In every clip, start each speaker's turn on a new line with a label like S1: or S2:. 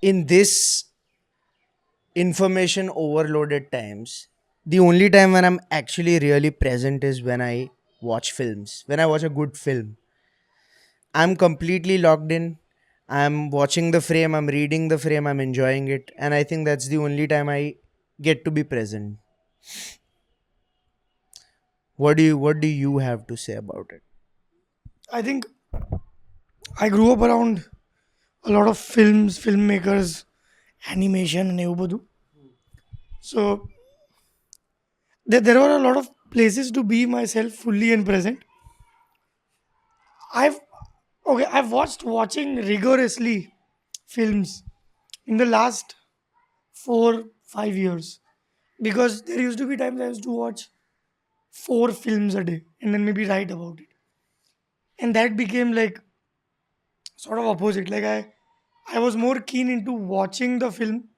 S1: in this information overloaded times, the only time when I'm actually really present is when I watch films. When I watch a good film, I'm completely locked in. I'm watching the frame, I'm reading the frame, I'm enjoying it. And I think that's the only time I get to be present. What do you have to say about it?
S2: I think I grew up around a lot of films, filmmakers, animation, and એવું બધું. So there were a lot of places to be myself fully and present. I've I've watching rigorously films in the last 4 5 years, because there used to be times I used to watch 4 films a day and then maybe write about it, and that became like sort of opposite. Like I was more keen into watching the film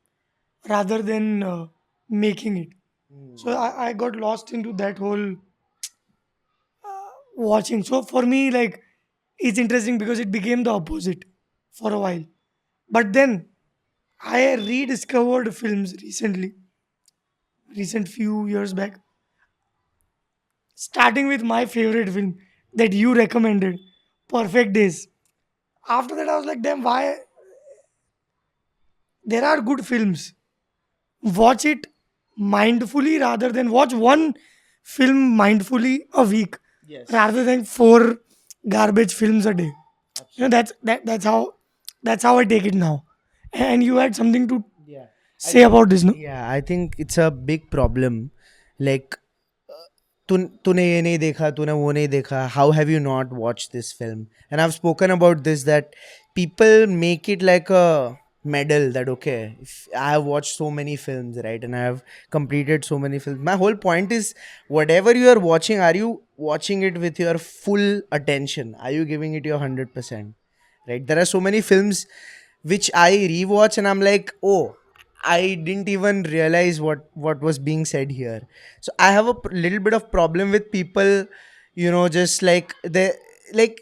S2: rather than making it. So I got lost into that whole watching. So for me, like, it's interesting because it became the opposite for a while. But then I rediscovered films recently, recent few years back, starting with my favorite film that you recommended, Perfect Days. After that, I was like, damn, why there are good films? Watch it mindfully rather than watch one film mindfully a week
S1: Yes,
S2: rather than 4 garbage films a day.
S1: absolutely.
S2: That's how I take it now. And you had something to
S1: Yeah. I
S2: say
S1: think
S2: about this, no?
S1: yeah, I think it's a big problem. Like तूने ये नहीं देखा तूने वो नहीं देखा how have you not watched this film? And I've spoken about this, that people make it like a medal, that okay, if I have watched so many films, right, and I have completed so many films. My whole point is, whatever you are watching, are you watching it with your full attention? Are you giving it your 100%? Right, there are so many films which I rewatch and I'm like, oh, I didn't even realize what was being said here. So I have a little bit of problem with people, just like they, like,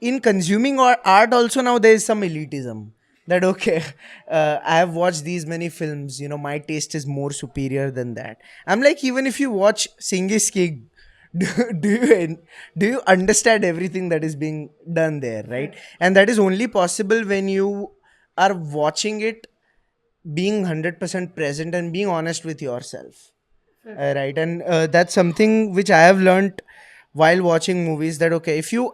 S1: in consuming art also. Now there is some elitism, that okay, I have watched these many films, my taste is more superior than that. I'm like, even if you watch Singis King, do, do you do you understand everything that is being done there, right? And that is only possible when you are watching it being 100% present and being honest with yourself. Right, and that's something which I have learned while watching movies, that okay, if you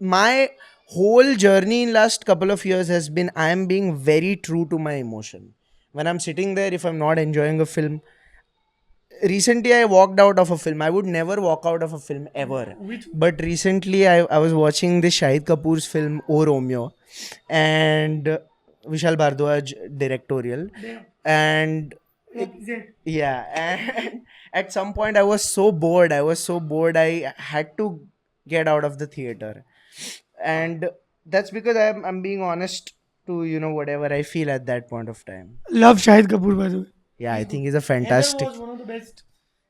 S1: my whole journey in last couple of years has been, I am being very true to my emotion. When I'm sitting there, if I'm not enjoying a film, recently I walked out of a film. I would never walk out of a film ever,
S2: Which
S1: but recently I was watching this Shahid Kapoor's film O Romeo, and Vishal Bhardwaj directorial.
S2: damn
S1: And it,
S2: represent.
S1: yeah, and at some point I was so bored I had to get out of the theater. And that's because I'm being honest to whatever I feel at that point of time.
S2: Love Shahid Kapoor, by the way.
S1: Yeah, I
S2: He's good.
S1: think he's a
S2: Heather
S1: fantastic
S2: was one of the best.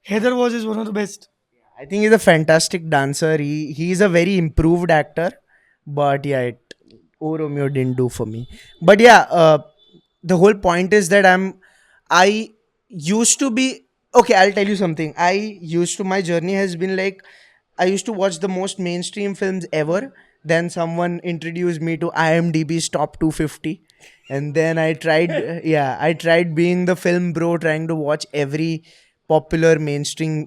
S2: Heather was is one of the best.
S1: I think he's a fantastic dancer. He's a very improved actor, but yeah, O Romeo didn't do for me. But yeah, the whole point is that I used to be okay. I'll tell you something. My journey has been like, I used to watch the most mainstream films ever. Then someone introduced me to IMDb's top 250, and then I tried. Yeah, I tried being the film bro, trying to watch every popular mainstream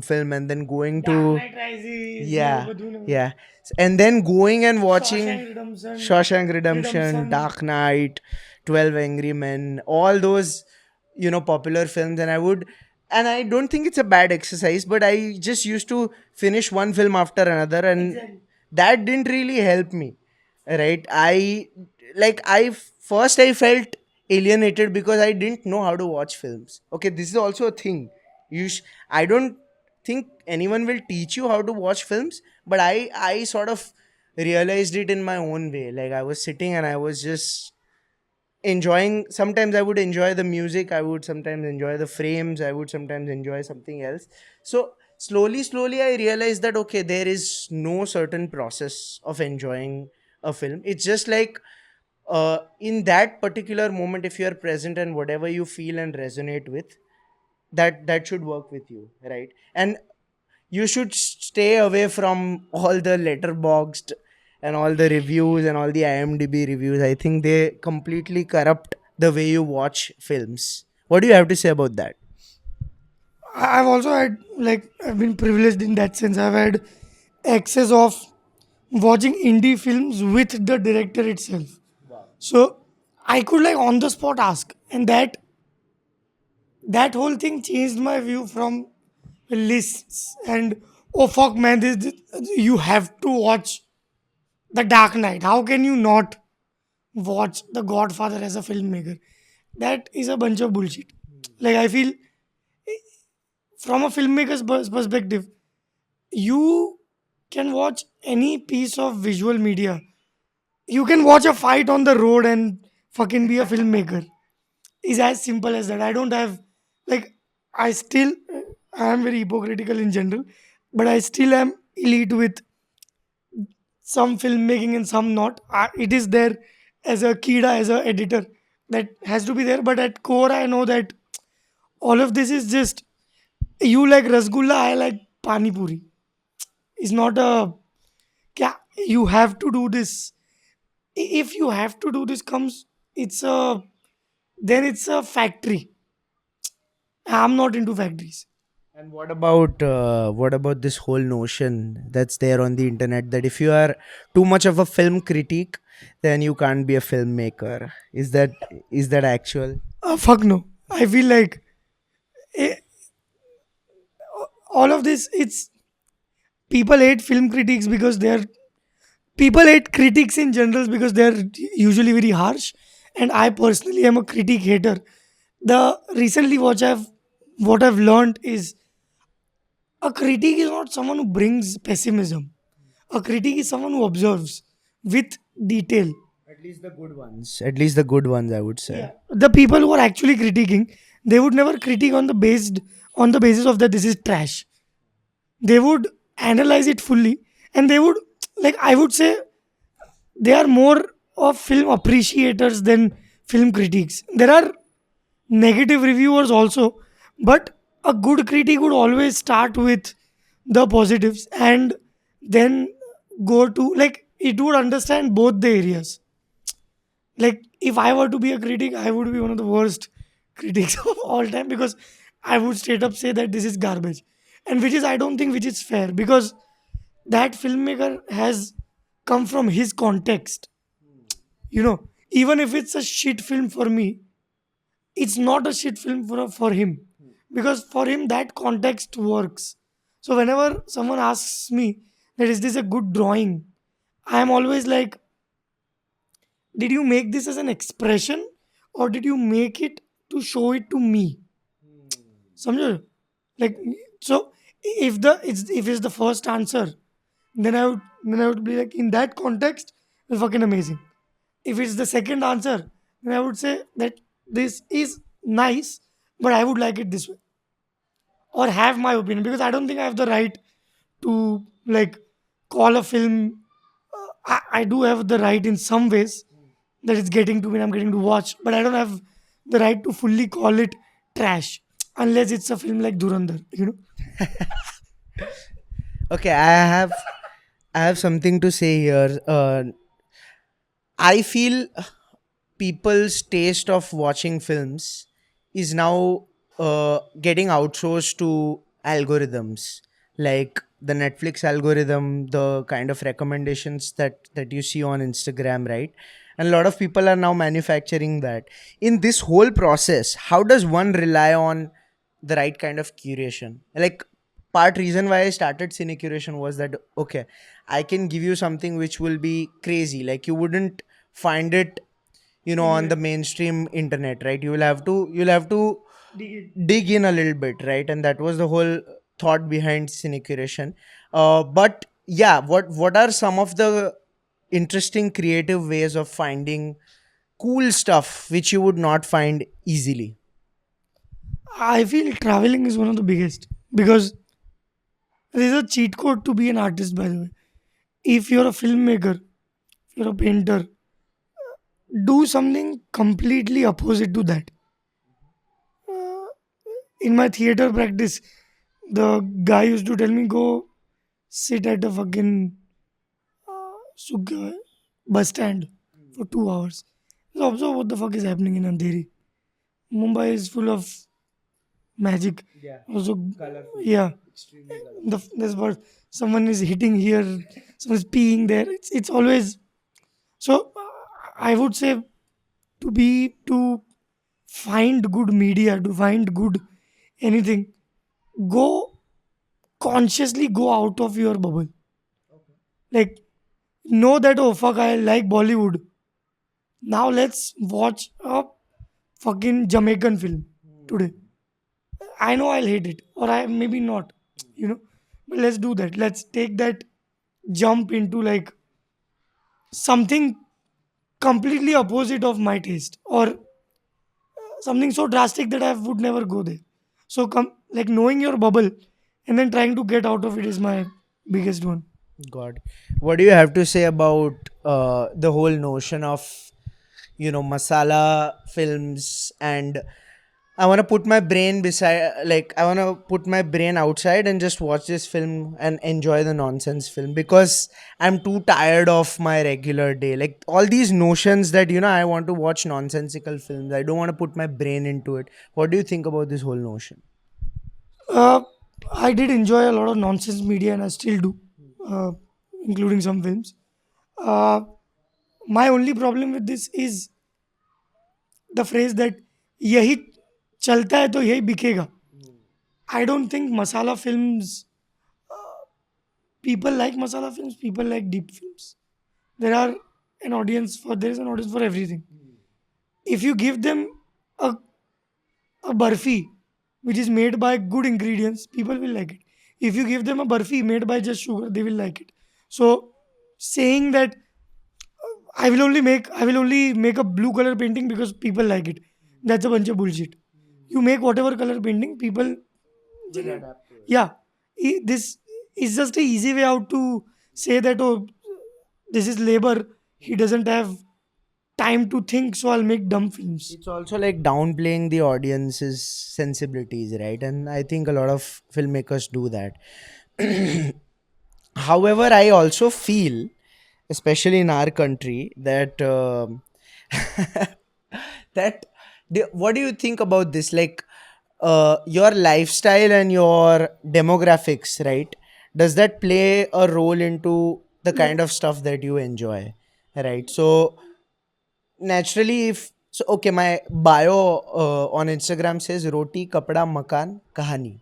S1: film, and then going
S2: Dark
S1: to,
S2: Knight Rises, ne wo
S1: yeah,
S2: બધું ને
S1: yeah, and then going and watching
S2: Shawshank Redemption,
S1: Shawshank Redemption,
S2: Redemption.
S1: Dark Knight, 12 Angry Men, all those, popular films. And I don't think it's a bad exercise, but I just used to finish one film after another, and
S2: Exactly.
S1: that didn't really help me, right? I felt alienated because I didn't know how to watch films. Okay, this is also a thing. I don't think anyone will teach you how to watch films, but I sort of realized it in my own way. Like, I was sitting and I was just enjoying. Sometimes I would enjoy the music, I would sometimes enjoy the frames, I would sometimes enjoy something else. So slowly I realized that okay, there is no certain process of enjoying a film. It's just like in that particular moment, if you are present and whatever you feel and resonate with, that should work with you, right? And you should stay away from all the letterboxed and all the reviews and all the IMDb reviews. I think they completely corrupt the way you watch films. What do you have to say about that?
S2: I've also had, like, I've been privileged in that sense. I've had access of watching indie films with the director itself. So I could, like, on the spot ask, and that whole thing changed my view from lists and, oh fuck man, you have to watch The Dark Knight. How can you not watch The Godfather as a filmmaker? That is a bunch of bullshit. Like, I feel from a filmmaker's perspective, you can watch any piece of visual media. You can watch a fight on the road and fucking be a filmmaker. Is as simple as that. I don't have, like, I still I am very hypocritical in general, but I still am elite with some filmmaking and some not. It is there as a kida, as a editor, that has to be there. But at core, I know that all of this is just, you like rasgulla, I like pani puri. It's not a, yeah, you have to do this. If you have to do this comes, it's a, then it's a factory. I'm not into factories.
S1: And what about this whole notion that's there on the internet that if you are too much of a film critique, then you can't be a filmmaker? Is that actual?
S2: Fuck no. I feel like, eh, all of this, it's, people hate film critics because they're, people hate critics in general because they're usually very harsh, and I personally am a critic hater. The recently what I've learned is, a critic is not someone who brings pessimism. A critic is someone who observes with detail.
S1: At least the good ones, I would say.
S2: Yeah, the people who are actually critiquing, they would never critique on the basis of that this is trash. They would analyze it fully, and they would, like, I would say, they are more of film appreciators than film critics. There are negative reviewers also, but a good critic would always start with the positives and then go to, like, it would understand both the areas. Like, if I were to be a critic, I would be one of the worst critics of all time, because I would straight up say that this is garbage, and which is, I don't think, which is fair, because that filmmaker has come from his context. Even if it's a shit film for me, it's not a shit film for him, because for him that context works. So whenever someone asks me that is this a good drawing, I am always like, did you make this as an expression, or did you make it to show it to me? Samjho? Like, so if it's the first answer, then I would be like, in that context, it's fucking amazing. If it's the second answer, then I would say that this is nice, but I would like it this way, or have my opinion, because I don't think I have the right to, like, call a film. I do have the right in some ways that it's getting to me and I'm getting to watch, but I don't have the right to fully call it trash unless it's a film like Durandar.
S1: Okay, I have something to say here. I feel people's taste of watching films is now getting outsourced to algorithms, like the Netflix algorithm, the kind of recommendations that you see on Instagram, right? And a lot of people are now manufacturing that. In this whole process, how does one rely on the right kind of curation? Like, part reason why I started cine curation was that, okay, I can give you something which will be crazy, like you wouldn't find it, on the
S2: Anyway,
S1: mainstream internet, right? You'll have to dig in a little bit, right? And that was the whole thought behind cine curation. But yeah, what are some of the interesting creative ways of finding cool stuff which you would not find easily?
S2: I feel traveling is one of the biggest, because there's a cheat code to be an artist, by the way. If you're a filmmaker, if you're a painter, do something completely opposite to that. Uh, in my theater practice, the guy used to tell me, go sit at a fucking bus stand for 2 hours. So observe what the fuck is happening in Andheri. Mumbai is full of magic.
S1: Yeah,
S2: Also,
S1: colorful,
S2: yeah,
S1: extremely colorful.
S2: there's what someone is hitting here, someone is peeing there. It's always so. I would say to find good media, to find good anything, go consciously go out of your bubble. Like know that oh fuck, I like Bollywood. Now let's watch a fucking Jamaican film today. I know I'll hate it, or I maybe not, you know. But let's do that. Let's take that jump into like something completely opposite of my taste, or something so drastic that I would never go there. So come like knowing your bubble and then trying to get out of it is my biggest one.
S1: God, what do you have to say about the whole notion of masala films? And I want to put my brain beside, like, I want to put my brain outside and just watch this film and enjoy the nonsense film, because I'm too tired of my regular day. Like, all these notions that, I want to watch nonsensical films, I don't want to put my brain into it. What do you think about this whole notion?
S2: Uh, I did enjoy a lot of nonsense media, and I still do, uh, including some films. Uh, my only problem with this is the phrase that यही चलता है तो यही बिकेगा. I don't think masala films. People like masala films. People like deep films. There are there is an audience for everything. If you give them a a barfi which is made by good ingredients, people will like it. If you give them a barfi made by just sugar, they will like it. So saying that I will only make a blue color painting because people like it, that's a bunch of bullshit. You make whatever color painting, people
S1: Will adapt to it.
S2: yeah. This is just a easy way out to say that oh, this is labor, he doesn't have time to think, so I'll make dumb films.
S1: It's also like downplaying the audience's sensibilities, right? And I think a lot of filmmakers do that. However, I also feel, especially in our country, that that what do you think about this? Like, your lifestyle and your demographics, right? Does that play a role into the
S2: Yeah,
S1: kind of stuff that you enjoy, right? So naturally, if so, okay, my bio on Instagram says roti, kapda, makan, kahani,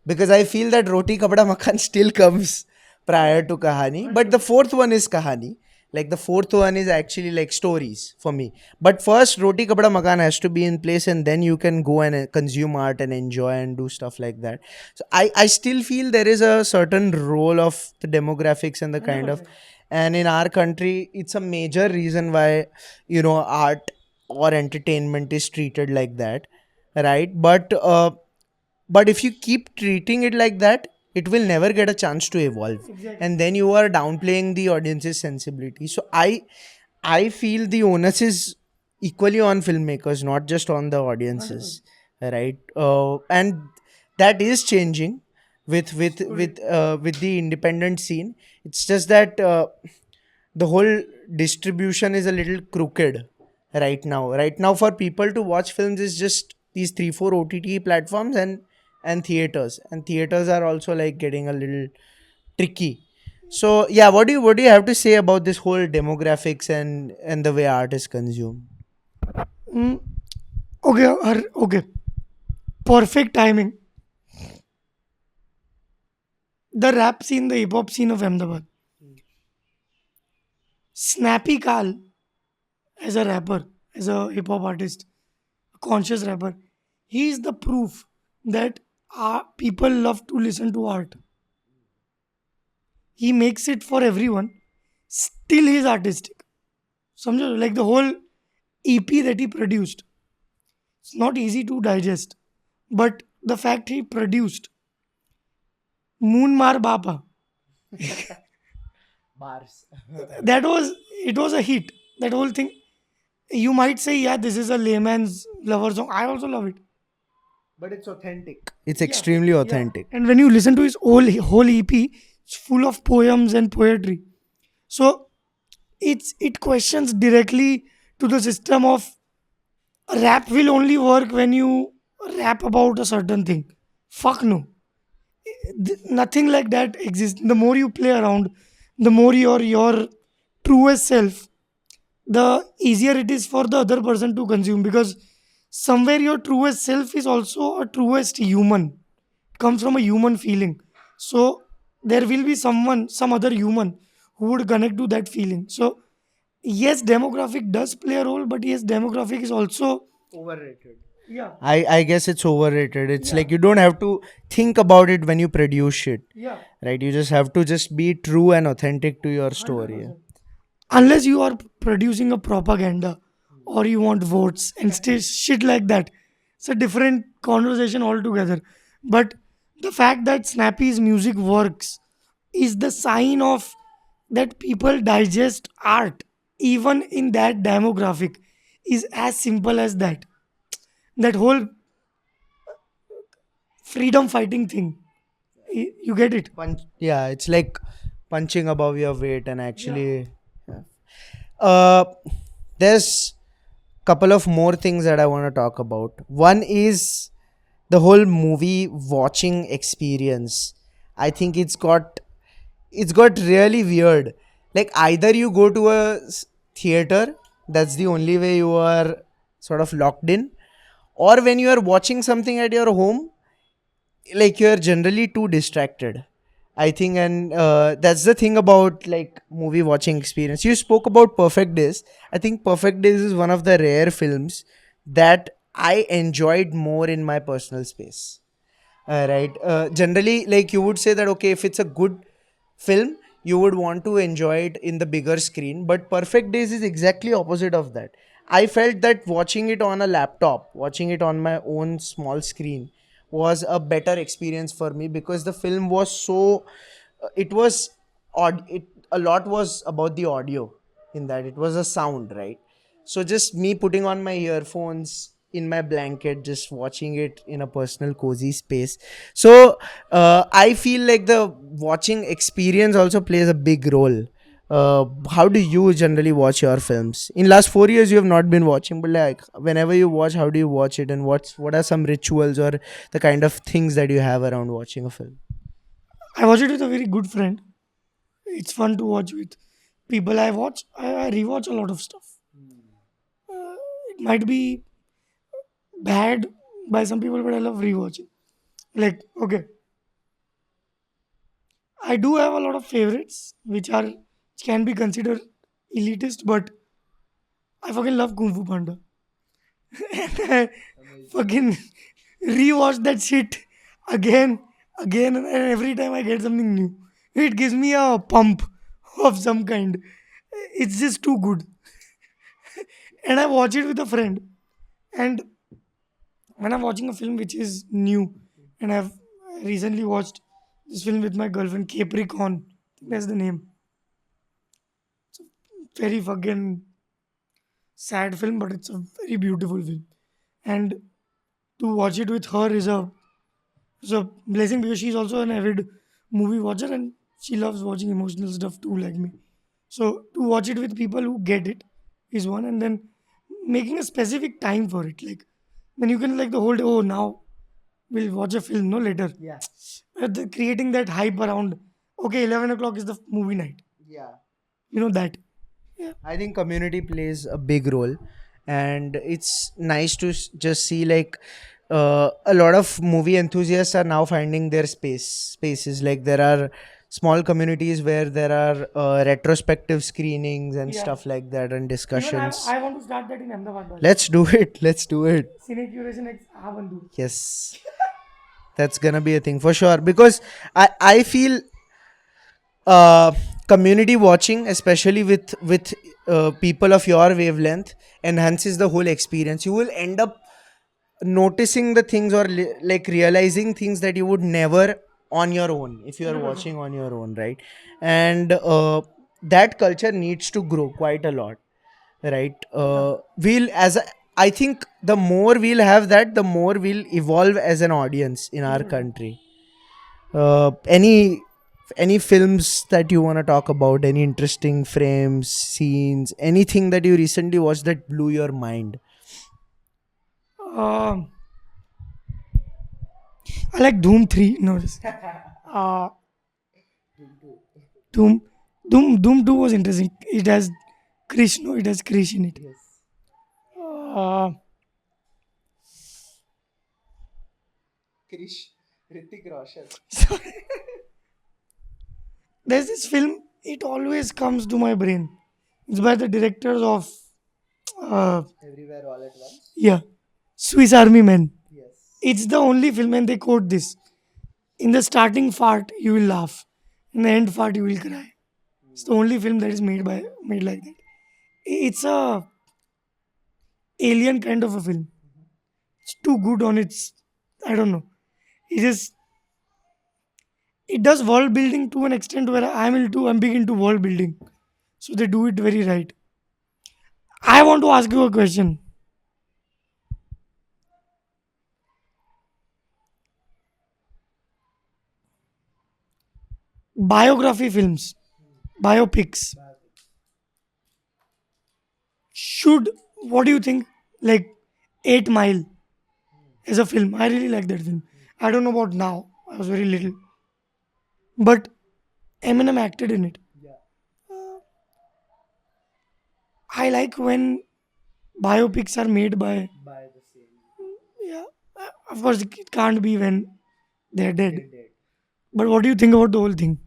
S1: because I feel that Roti Kapda Makan still comes prior to Kahani. But the fourth one is Kahani. Like, the fourth one is actually like stories for me. But first, Roti Kapda Makan has to be in place, and then you can go and consume art and enjoy and do stuff like that. So I still feel there is a certain role of the demographics and the kind of,
S2: 100%.
S1: and in our country, it's a major reason why, art or entertainment is treated like that, right? But if you keep treating it like that, it will never get a chance to evolve,
S2: Exactly.
S1: and then you are downplaying the audience's sensibility. So I feel the onus is equally on filmmakers, not just on the audiences,
S2: 100%.
S1: right? And that is changing
S2: Slowly.
S1: with the independent scene. It's just that the whole distribution is a little crooked right now. For people to watch films is just these 3 4 OTT platforms and theaters are also like getting a little tricky. So yeah, what do you have to say about this whole demographics and the way art is consumed?
S2: Mm, okay, okay. Perfect timing. The rap scene, the hip hop scene of Ahmedabad. Snappy Kal, as a rapper, as a hip hop artist, a conscious rapper, he is the proof that people love to listen to art. He makes it for everyone. Still, he's artistic. Samjho? Like the whole EP that he produced. It's not easy to digest. But the fact he produced Moon Mar Bapa,
S1: Bars.
S2: that was it was a hit. That whole thing. You might say, yeah, this is a layman's lover song. I also love it.
S1: But it's authentic. It's
S2: Yeah,
S1: extremely
S2: yeah.
S1: authentic.
S2: And when you listen to his whole EP, it's full of poems and poetry. So it questions directly to the system of rap will only work when you rap about a certain thing. Fuck no. Nothing like that exists. The more you play around, the more your truest self, the easier it is for the other person to consume, because somewhere your truest self is also a truest human, comes from a human feeling. So there will be some other human who would connect to that feeling. So yes, demographic does play a role, but yes, demographic is also,
S1: Overrated.
S2: yeah,
S1: I guess it's overrated. It's
S2: yeah,
S1: like you don't have to think about it when you produce shit,
S2: yeah,
S1: right? You just have to just be true and authentic to your story.
S2: 100%. Unless you are producing a propaganda or you want votes and shit like that, it's a different conversation altogether. But the fact that Snappy's music works is the sign of that people digest art even in that demographic, is as simple as that. That whole freedom fighting thing, you get it?
S1: Yeah, it's like punching above your weight and
S2: Yeah.
S1: actually. Yeah. Uh, there's couple of more things that I want to talk about. One is the whole movie watching experience. I think it's got really weird. Like either you go to a theater, that's the only way you are sort of locked in, or when you are watching something at your home, like you're generally too distracted, I think. And that's the thing about like movie watching experience. You spoke about Perfect Days. I think Perfect Days is one of the rare films that I enjoyed more in my personal space. Right. Generally, like you would say that okay, if it's a good film, you would want to enjoy it in the bigger screen. But Perfect Days is exactly opposite of that. I felt that watching it on a laptop, watching it on my own small screen, was a better experience for me because the film was so. It was odd. It a lot was about the audio in that. It was a sound, right? So just me putting on my earphones in my blanket, just watching it in a personal cozy space. So I feel like the watching experience also plays a big role. How do you generally watch your films? In last 4 years, you have not been watching, but like whenever you watch, how do you watch it, and what are some rituals or the kind of things that you have around watching a film?
S2: I watch it with a very good friend. It's fun to watch with people. I rewatch a lot of stuff. It might be bad by some people, but I love rewatching. Like, okay, I do have a lot of favorites which can be considered elitist, but I fucking love Kung Fu Panda. And I fucking rewatch that shit again, and every time I get something new. It gives me a pump of some kind. It's just too good. And I watch it with a friend. And when I'm watching a film which is new, and I've recently watched this film with my girlfriend, Capricorn. I think that's the name. Very fucking sad film, but it's a very beautiful film. And to watch it with her is a blessing, because she's also an avid movie watcher and she loves watching emotional stuff too, like me. So to watch it with people who get it is one, and then making a specific time for it. Like then you can like the whole day. Oh, now we'll watch a film. No, later.
S1: Yeah.
S2: Creating that hype around. Okay, 11 o'clock is the movie night.
S1: Yeah.
S2: You know that. Yeah.
S1: I think community plays a big role, and it's nice to just see like a lot of movie enthusiasts are now finding their spaces. Like there are small communities where there are retrospective screenings and
S2: Yeah.
S1: stuff like that and
S2: Even
S1: discussions.
S2: I want to start that in Ahmedabad. By the way.
S1: Let's do it. Let's do it.
S2: Cine Curation X Abandu.
S1: Yes, that's gonna be a thing for sure because I feel uh, community watching, especially with people of your wavelength, enhances the whole experience. You will end up noticing the things or like realizing things that you would never on your own if you are
S2: 100%.
S1: watching on your own, right? And that culture needs to grow quite a lot. right? We'll as a, I think the more we'll have that, the more we'll evolve as an audience in our country. Any films that you want to talk about? Any interesting frames, scenes, anything that you recently watched that blew your mind?
S2: Um, I like Doom 3. No, uh, Doom, Doom 2 was interesting. It has Krish, no, it has Krish in it. Uh,
S1: Krish, Hrithik Roshan.
S2: there's this film, it always comes to my brain. It's by the directors of,
S1: Everywhere all at once.
S2: yeah, Swiss Army Men.
S1: Yes.
S2: It's the only film, and they quote this. In the starting part, you will laugh. In the end part, you will cry. It's the only film that is made like that. It's a alien kind of a film. It's too good on its. I don't know. It is. It does world building to an extent where I'm into. I'm big into world building, so they do it very right. I want to ask you a question. Biography films, biopics. Should what do you think? Like 8 Mile is a film. I really like that film. I don't know about now. I was very little, but Eminem acted in it. I like when biopics are made by.
S1: By the same.
S2: Yeah, of course it can't be when they're dead. But what do you think about the whole thing?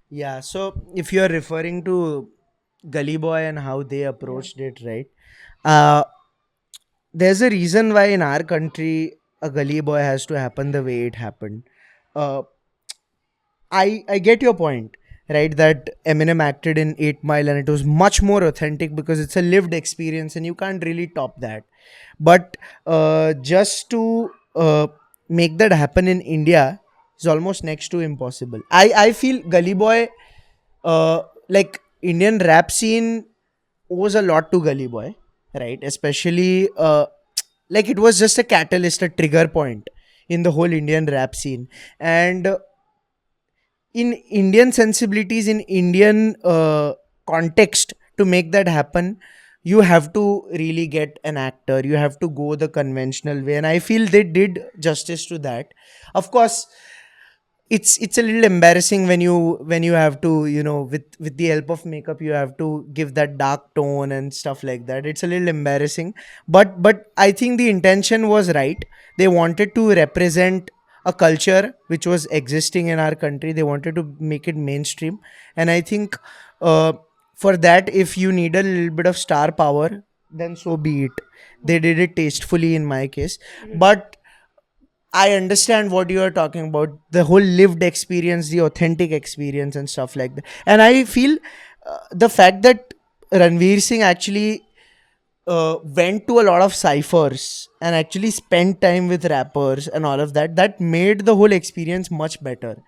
S1: Yeah, so if you're referring to Gully Boy and how they approached it, right? Uh, there's a reason why in our country a Gully Boy has to happen the way it happened. Uh, I get your point, right? That Eminem acted in 8 Mile and it was much more authentic because it's a lived experience and you can't really top that. But just to make that happen in India is almost next to impossible. I feel Gully Boy, like Indian rap scene owes a lot to Gully Boy, right? Especially like it was just a catalyst, a trigger point in the whole Indian rap scene. And in Indian sensibilities, in Indian context, to make that happen, you have to really get an actor. You have to go the conventional way, and I feel they did justice to that. Of course, it's a little embarrassing when you have to, with the help of makeup, you have to give that dark tone and stuff like that. It's a little embarrassing, but I think the intention was right. They wanted to represent a culture which was existing in our country. They wanted to make it mainstream, and I think uh, for that, if you need a little bit of star power, then so be it. They did it tastefully in my case. But I understand what you are talking about, the whole lived experience, the authentic experience, and stuff like that. And I feel the fact that Ranveer Singh actually went to a lot of ciphers and actually spent time with rappers and all of that, that made the whole experience much better.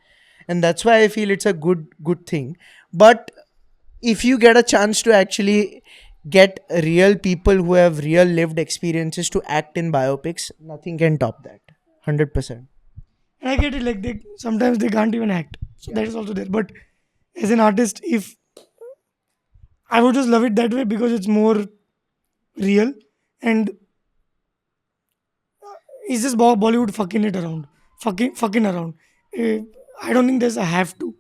S1: And that's why I feel it's a good thing. But if you get a chance to actually get real people who have real lived experiences to act in biopics, nothing can top that. 100%.
S2: And I get it. Like they sometimes they can't even act, so that is also there. But as an artist, if I would just love it that way because it's more real and it's just Bollywood fucking it around, fucking around. Eh, I don't think there's a have to.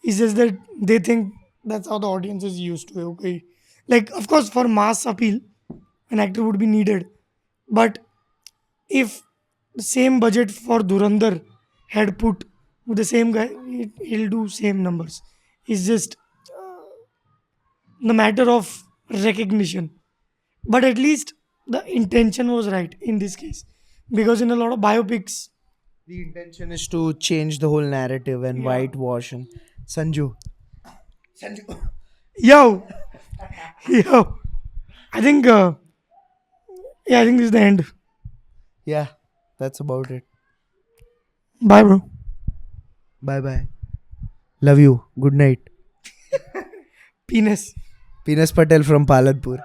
S2: It's just that they think that's how the audience is used to. Okay, like of course for mass appeal, an actor would be needed, but if the same budget for Durandar had put with the same guy, he'll do same numbers. It's just the matter of recognition. But at least the intention was right in this case, because in a lot of biopics,
S1: The intention is to change the whole narrative and
S2: yeah,
S1: whitewash. And Sanju. Sanju.
S2: yo, yo, I think, yeah, I think this is the end.
S1: Yeah, that's about it.
S2: Bye, bro.
S1: Bye bye. Love you. Good night.
S2: Penis.
S1: Penis Patel from Paladpur.